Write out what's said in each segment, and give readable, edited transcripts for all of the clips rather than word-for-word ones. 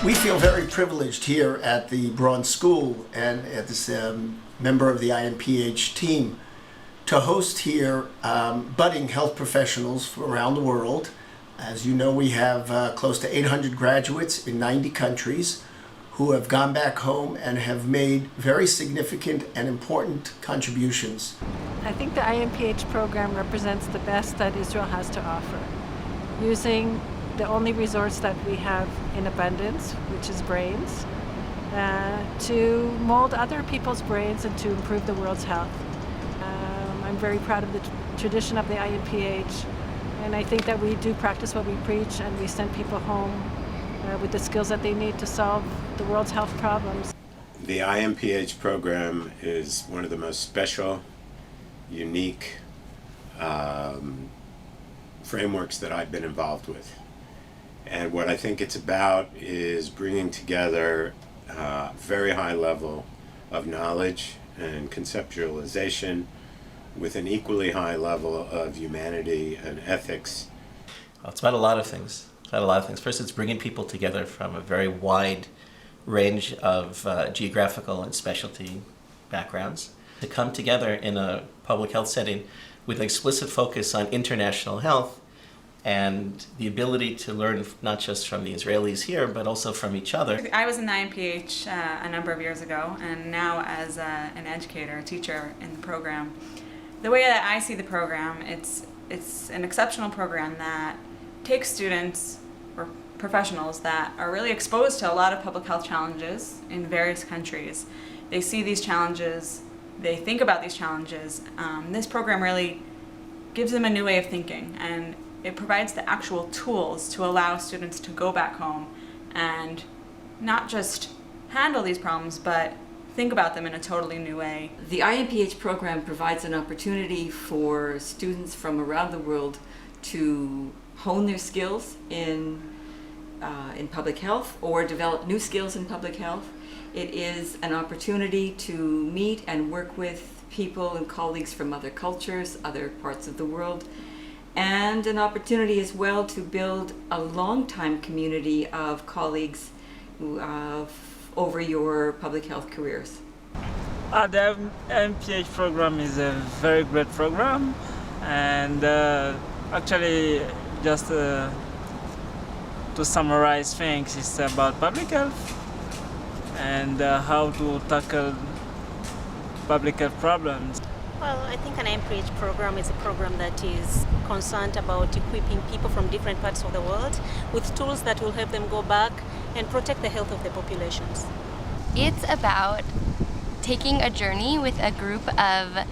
We feel very privileged here at the Braun School and as member of the IMPH team to host here budding health professionals from around the world. As you know, we have close to 800 graduates in 90 countries who have gone back home and have made very significant and important contributions. I think the IMPH program represents the best that Israel has to offer, using the only resource that we have in abundance, which is brains, to mold other people's brains and to improve the world's health. I'm very proud of the tradition of the IMPH, and I think that we do practice what we preach, and we send people home with the skills that they need to solve the world's health problems. The IMPH program is one of the most special, unique frameworks that I've been involved with. And what I think it's about is bringing together a very high level of knowledge and conceptualization with an equally high level of humanity and ethics. Well, it's about a lot of things. First, it's bringing people together from a very wide range of geographical and specialty backgrounds to come together in a public health setting with an explicit focus on international health and the ability to learn not just from the Israelis here, but also from each other. I was in the IMPH a number of years ago, and now as an educator, a teacher in the program. The way that I see the program, it's an exceptional program that takes students or professionals that are really exposed to a lot of public health challenges in various countries. They see these challenges, they think about these challenges. This program really gives them a new way of thinking, and it provides the actual tools to allow students to go back home and not just handle these problems, but think about them in a totally new way. The IMPH program provides an opportunity for students from around the world to hone their skills in public health or develop new skills in public health. It is an opportunity to meet and work with people and colleagues from other cultures, other parts of the world, and an opportunity as well to build a long-time community of colleagues over your public health careers. The IMPH program is a very great program, and actually just to summarize things, it's about public health and how to tackle public health problems. Well, I think an IMPH program is a program that is concerned about equipping people from different parts of the world with tools that will help them go back and protect the health of the populations. It's about taking a journey with a group of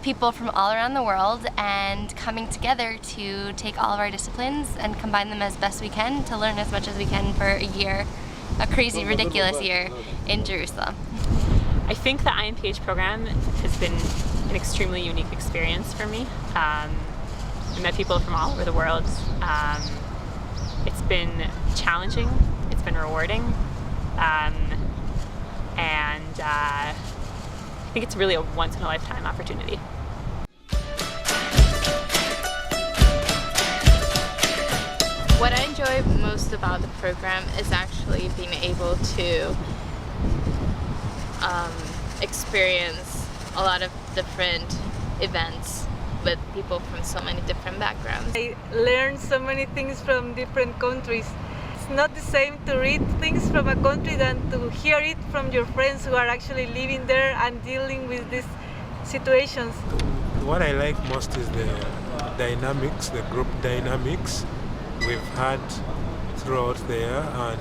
people from all around the world and coming together to take all of our disciplines and combine them as best we can to learn as much as we can for a year, a crazy, ridiculous year in Jerusalem. I think the IMPH program has been an extremely unique experience for me. I met people from all over the world. It's been challenging, it's been rewarding, and I think it's really a once-in-a-lifetime opportunity. What I enjoy most about the program is actually being able to experience a lot of different events with people from so many different backgrounds. I learned so many things from different countries. It's not the same to read things from a country than to hear it from your friends who are actually living there and dealing with these situations. What I like most is the dynamics, the group dynamics we've had throughout there, and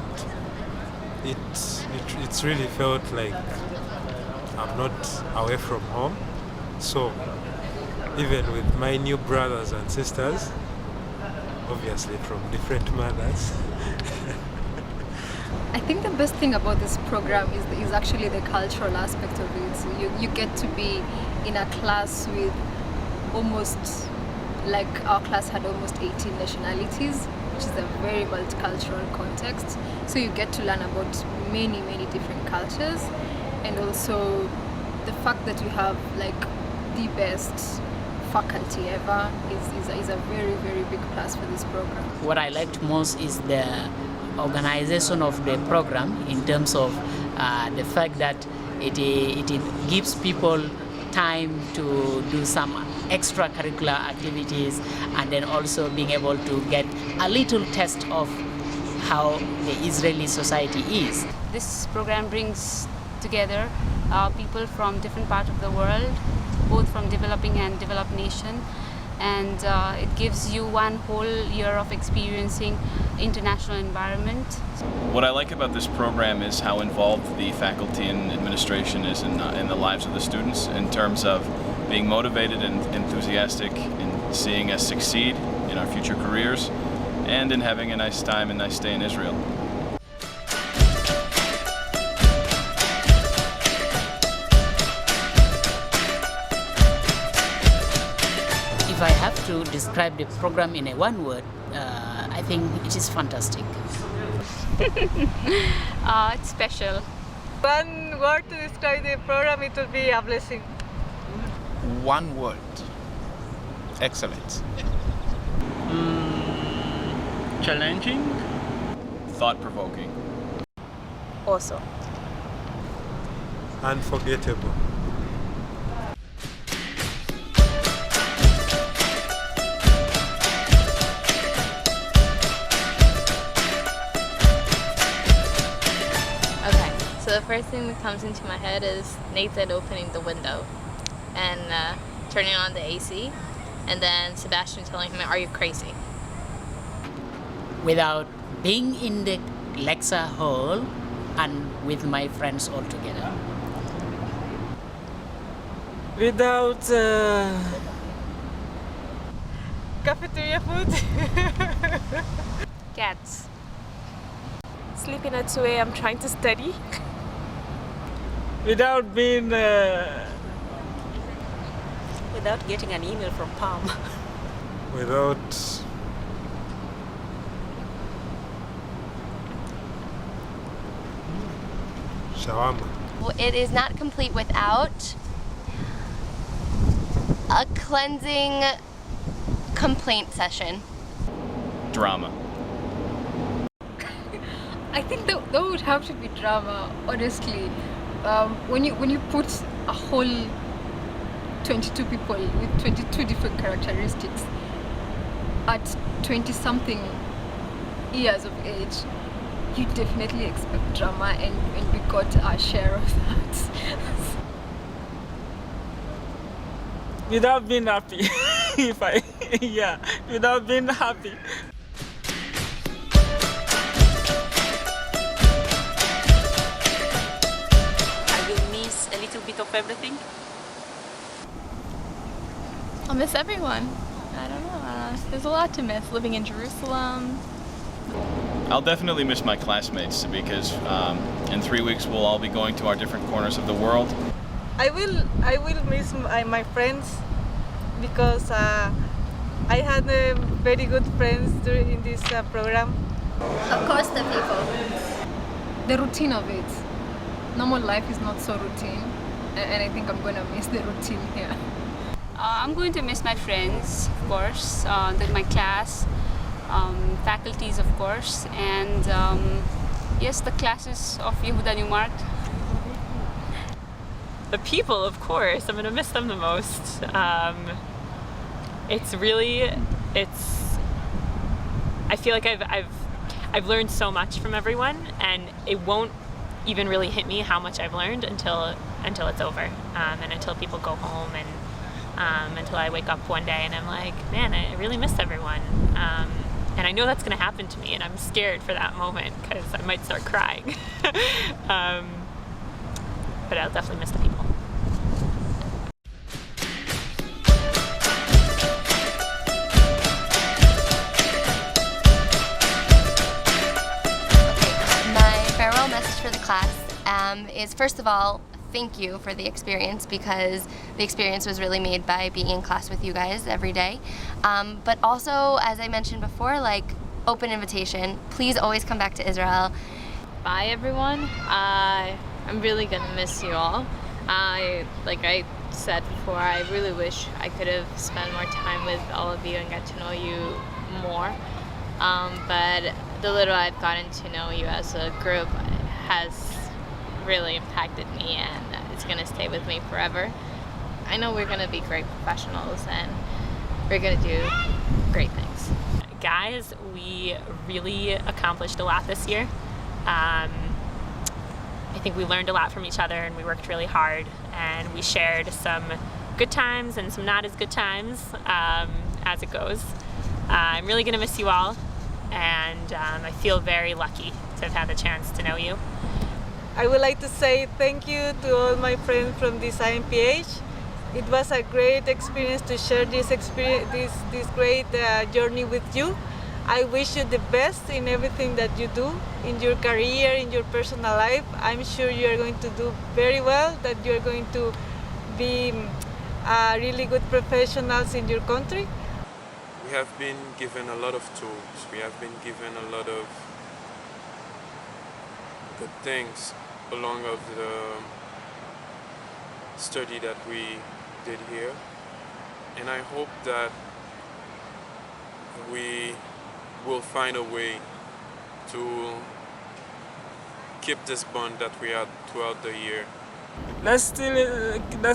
it's really felt like I'm not away from home. So even with my new brothers and sisters, obviously from different mothers. I think the best thing about this program is actually the cultural aspect of it. So you get to be in a class with almost, like our class had almost 18 nationalities, which is a very multicultural context. So you get to learn about many, many different cultures, and also the fact that you have like the best faculty ever is a very, very big plus for this program. What I liked most is the organization of the program in terms of the fact that it gives people time to do some extracurricular activities, and then also being able to get a little taste of how the Israeli society is. This program brings together people from different parts of the world, both from developing and developed nation, and it gives you one whole year of experiencing international environment. What I like about this program is how involved the faculty and administration is in the lives of the students in terms of being motivated and enthusiastic in seeing us succeed in our future careers and in having a nice time and nice stay in Israel. If I have to describe the program in one word, I think it is fantastic. It's special. One word to describe the program, it will be a blessing. One word. Excellent. Challenging. Thought-provoking. Also. Unforgettable. Okay, so the first thing that comes into my head is Nathan opening the window and turning on the AC, and then Sebastian telling him, "Are you crazy?" Without being in the lecture hall and with my friends all together. Without Cafeteria food. Cats. Sleeping at 2 a.m. trying to study. without being Without getting an email from Palm. Without shawarma. It is not complete without a cleansing complaint session. Drama. I think that would have to be drama, honestly. When you put a whole 22 people with 22 different characteristics at 20-something years of age, you definitely expect drama, and we got our share of that. without being happy. Without being happy. I will miss a little bit of everything. I'll miss everyone. I don't know. There's a lot to miss. Living in Jerusalem. I'll definitely miss my classmates because in 3 weeks we'll all be going to our different corners of the world. I will miss my friends because I had very good friends during this program. Of course, the people. The routine of it. Normal life is not so routine, and I think I'm gonna miss the routine here. I'm going to miss my friends, of course, my class, faculties, of course, and yes, the classes of Yehuda Newmarkt. The people, of course. I'm gonna miss them the most. I feel like I've learned so much from everyone, and it won't even really hit me how much I've learned until it's over, and until people go home, and until I wake up one day and I'm like, man, I really miss everyone. And I know that's gonna happen to me, and I'm scared for that moment because I might start crying. But I'll definitely miss the people. My farewell message for the class is, first of all, thank you for the experience, because the experience was really made by being in class with you guys every day. But also, as I mentioned before, like, open invitation. Please always come back to Israel. Bye, everyone. I'm really gonna miss you all. Like I said before, I really wish I could have spent more time with all of you and got to know you more. But the little I've gotten to know you as a group has really impacted me, and it's going to stay with me forever. I know we're going to be great professionals and we're going to do great things. Guys, we really accomplished a lot this year. I think we learned a lot from each other, and we worked really hard, and we shared some good times and some not as good times as it goes. I'm really going to miss you all, and I feel very lucky to have had the chance to know you. I would like to say thank you to all my friends from this IMPH. It was a great experience to share this great journey with you. I wish you the best in everything that you do, in your career, in your personal life. I'm sure you are going to do very well, that you are going to be really good professionals in your country. We have been given a lot of tools. We have been given a lot of good things along of the study that we did here. And I hope that we will find a way to keep this bond that we had throughout the year. Let's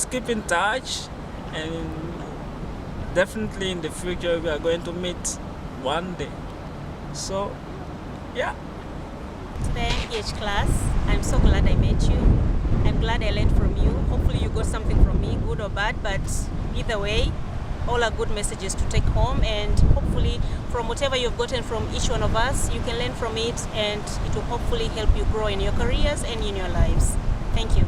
keep in touch, and definitely in the future we are going to meet one day. So, yeah. To the IMPH class, I'm so glad I met you. I'm glad I learned from you. Hopefully you got something from me, good or bad, but either way, all are good messages to take home, and hopefully from whatever you've gotten from each one of us, you can learn from it, and it will hopefully help you grow in your careers and in your lives. Thank you.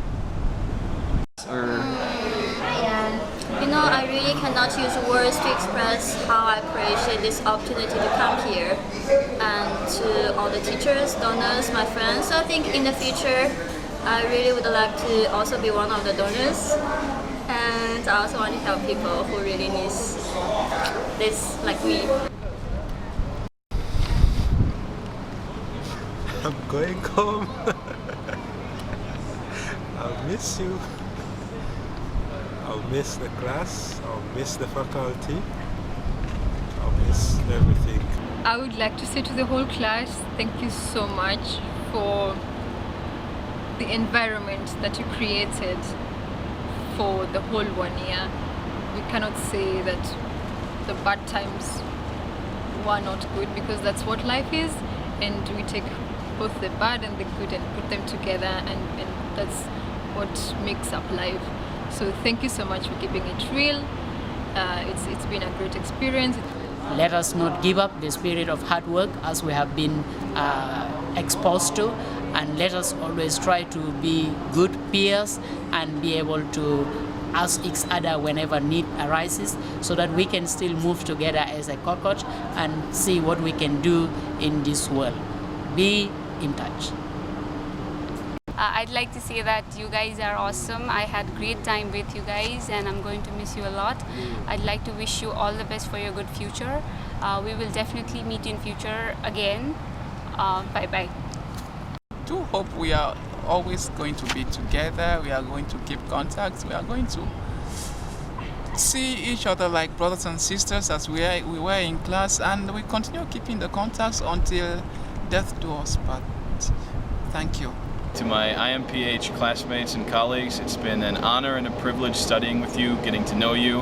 You know, I really cannot use words to express how I appreciate this opportunity to come here, and to all the teachers, donors, my friends. I think in the future, I really would like to also be one of the donors, and I also want to help people who really need this, like me. I'm going home. I'll miss you. I'll miss the class. I'll miss the faculty. I'll miss everything. I would like to say to the whole class, thank you so much for the environment that you created for the whole 1 year. We cannot say that the bad times were not good, because that's what life is, and we take both the bad and the good and put them together, and that's what makes up life. So thank you so much for keeping it real. It's been a great experience. Let us not give up the spirit of hard work as we have been exposed to, and let us always try to be good peers and be able to ask each other whenever need arises, so that we can still move together as a cohort and see what we can do in this world. Be in touch. I'd like to say that you guys are awesome. I had great time with you guys, and I'm going to miss you a lot. I'd like to wish you all the best for your good future. We will definitely meet in future again. Bye-bye. I do hope we are always going to be together. We are going to keep contact. We are going to see each other like brothers and sisters as we were in class, and we continue keeping the contacts until death do us part. Thank you. To my IMPH classmates and colleagues, it's been an honor and a privilege studying with you, getting to know you,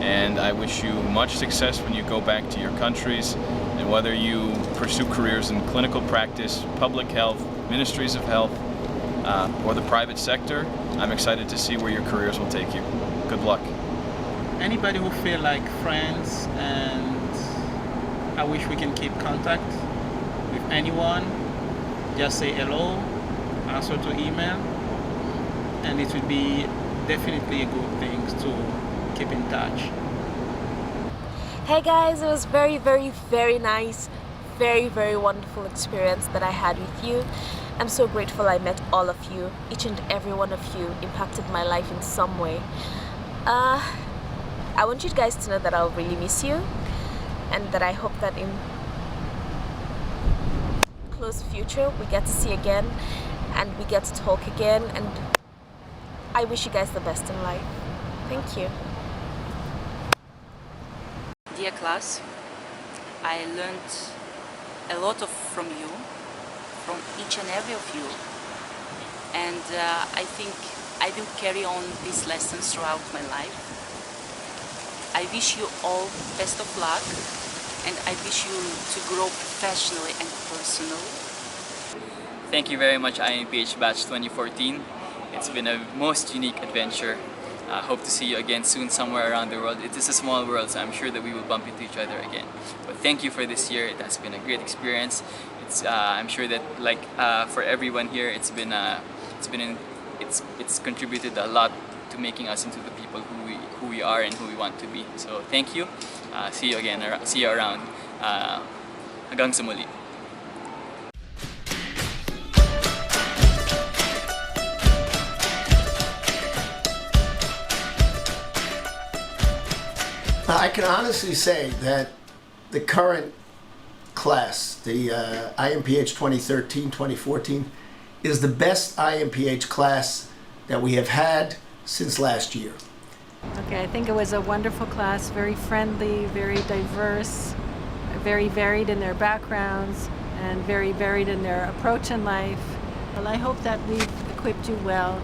and I wish you much success when you go back to your countries, and whether you pursue careers in clinical practice, public health, ministries of health, or the private sector, I'm excited to see where your careers will take you. Good luck. Anybody who feel like friends, and I wish we can keep contact with anyone, just say hello, answer to email, and it would be definitely a good thing to keep in touch. Hey guys, it was very nice, very wonderful experience that I had with you. I'm so grateful I met all of you. Each and every one of you impacted my life in some way. I want you guys to know that I'll really miss you, and that I hope that in close future we get to see again, and we get to talk again, and I wish you guys the best in life. Thank you. Dear class, I learned a lot of from you, from each and every of you. And I think I will carry on these lessons throughout my life. I wish you all best of luck, and I wish you to grow professionally and personally. Thank you very much, IMPH Batch 2014. It's been a most unique adventure. Hope to see you again soon somewhere around the world. It is a small world, so I'm sure that we will bump into each other again. But thank you for this year. It has been a great experience. I'm sure that, like, for everyone here, it's contributed a lot to making us into the people who we are and who we want to be. So thank you. See you again. See you around. Hanggang sa muli. I can honestly say that the current class, the IMPH 2013-2014, is the best IMPH class that we have had since last year. Okay, I think it was a wonderful class, very friendly, very diverse, very varied in their backgrounds, and very varied in their approach in life. Well, I hope that we've equipped you well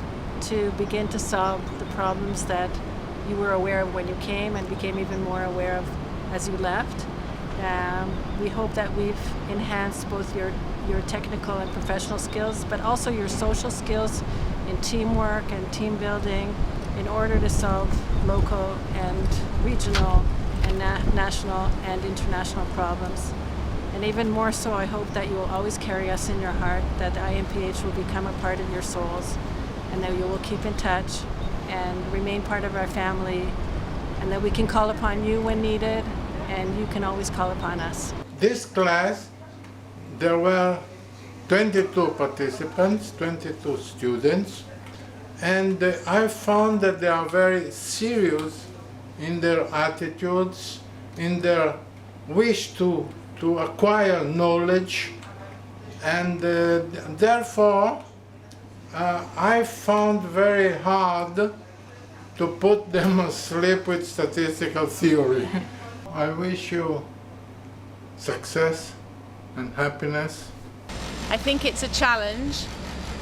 to begin to solve the problems that you were aware of when you came and became even more aware of as you left. We hope that we've enhanced both your technical and professional skills, but also your social skills in teamwork and team building in order to solve local and regional and national and international problems. And even more so, I hope that you will always carry us in your heart, that IMPH will become a part of your souls, and that you will keep in touch and remain part of our family, and that we can call upon you when needed, and you can always call upon us. This class, there were 22 participants, 22 students, and I found that they are very serious in their attitudes, in their wish to acquire knowledge, and therefore I found very hard to put them asleep with statistical theory. I wish you success and happiness. I think it's a challenge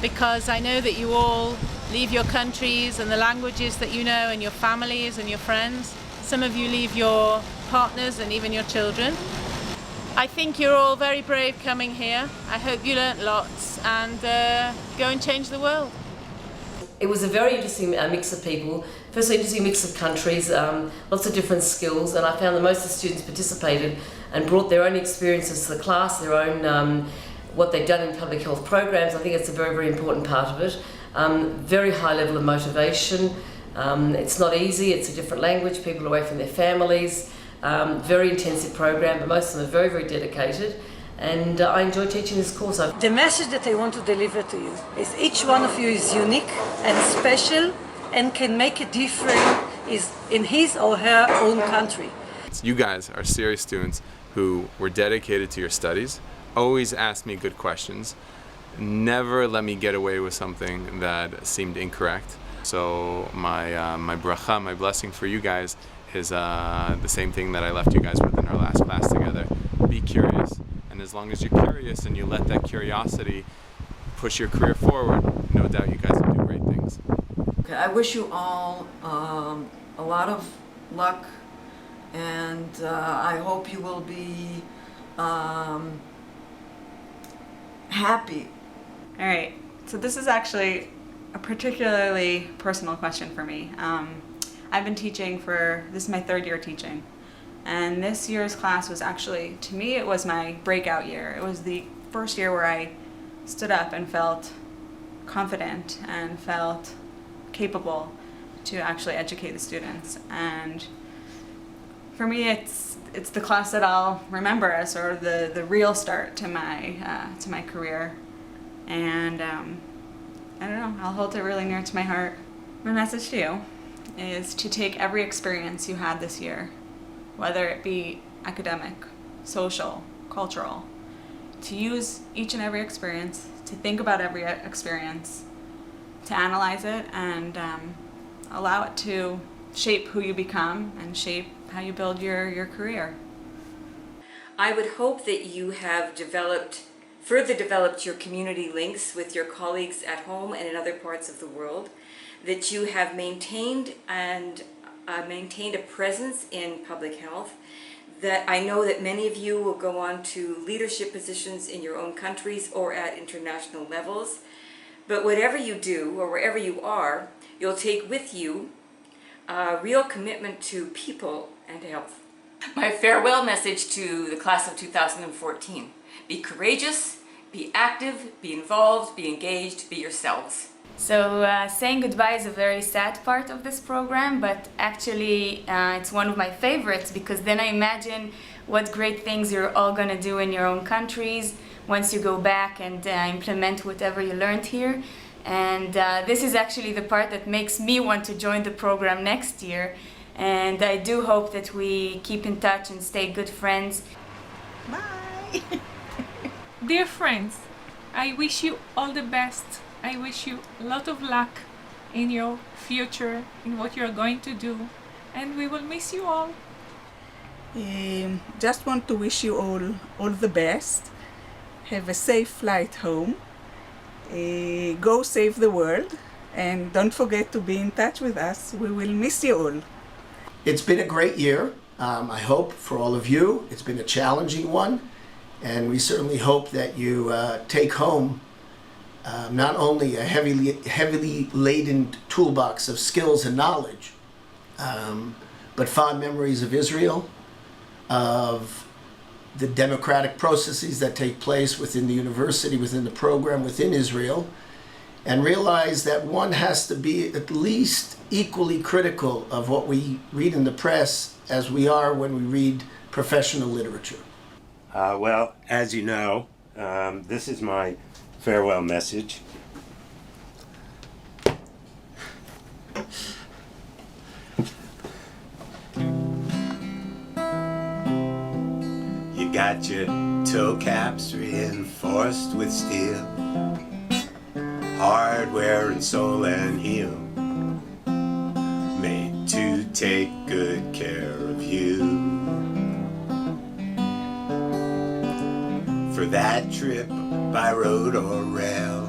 because I know that you all leave your countries and the languages that you know and your families and your friends. Some of you leave your partners and even your children. I think you're all very brave coming here. I hope you learnt lots and go and change the world. It was a very interesting mix of people. Firstly, interesting mix of countries, lots of different skills, and I found that most of the students participated and brought their own experiences to the class, their own what they've done in public health programs. I think it's a very, very important part of it. Very high level of motivation. It's not easy, it's a different language, people are away from their families. Very intensive program, but most of them are very, very dedicated. And I enjoy teaching this course. The message that I want to deliver to you is each one of you is unique and special and can make a difference in his or her own country. You guys are serious students who were dedicated to your studies, always asked me good questions, never let me get away with something that seemed incorrect. So my bracha, my blessing for you guys is the same thing that I left you guys with in our last class together. Be curious, and as long as you're curious and you let that curiosity push your career forward, no doubt you guys will do great things. Okay, I wish you all a lot of luck, and I hope you will be happy. All right, so this is actually a particularly personal question for me. I've been teaching this is my third year teaching. And this year's class was actually, to me, it was my breakout year. It was the first year where I stood up and felt confident and felt capable to actually educate the students. And for me, it's the class that I'll remember as sort of the real start to my career. And I don't know, I'll hold it really near to my heart. My message to you is to take every experience you had this year, whether it be academic, social, cultural, to use each and every experience, to think about every experience, to analyze it, and allow it to shape who you become and shape how you build your career. I would hope that you have developed further developed your community links with your colleagues at home and in other parts of the world, that you have maintained a presence in public health, that I know that many of you will go on to leadership positions in your own countries or at international levels. But whatever you do, or wherever you are, you'll take with you a real commitment to people and health. My farewell message to the class of 2014. Be courageous, be active, be involved, be engaged, be yourselves. So saying goodbye is a very sad part of this program, but actually it's one of my favorites, because then I imagine what great things you're all going to do in your own countries once you go back and implement whatever you learned here. And this is actually the part that makes me want to join the program next year. And I do hope that we keep in touch and stay good friends. Bye! Dear friends, I wish you all the best. I wish you a lot of luck in your future, in what you're going to do, and we will miss you all. Just want to wish you all the best. Have a safe flight home. Go save the world, and don't forget to be in touch with us. We will miss you all. It's been a great year, I hope, for all of you. It's been a challenging one, and we certainly hope that you take home not only a heavily laden toolbox of skills and knowledge, but fond memories of Israel, of the democratic processes that take place within the university, within the program, within Israel, and realize that one has to be at least equally critical of what we read in the press as we are when we read professional literature. Well, as you know, this is my farewell message. You got your toe caps reinforced with steel, hardware and sole and heel, made to take good care of you. For that trip by road or rail,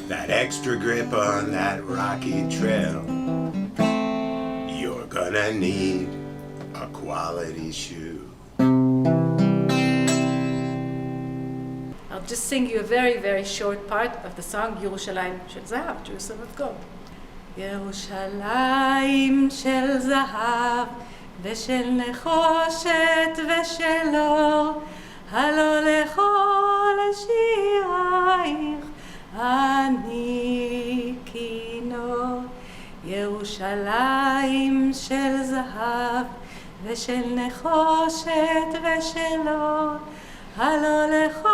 that extra grip on that rocky trail, you're gonna need a quality shoe. I'll just sing you a very, very short part of the song Yerushalayim Shel Zahav, Jerusalem of Gold. Yerushalayim Shel Zahav ושל נחושת ושל אור, הלא לכל שירייך אני כינור. ירושלים של זהב ושל נחושת ושל אור, הלא לכל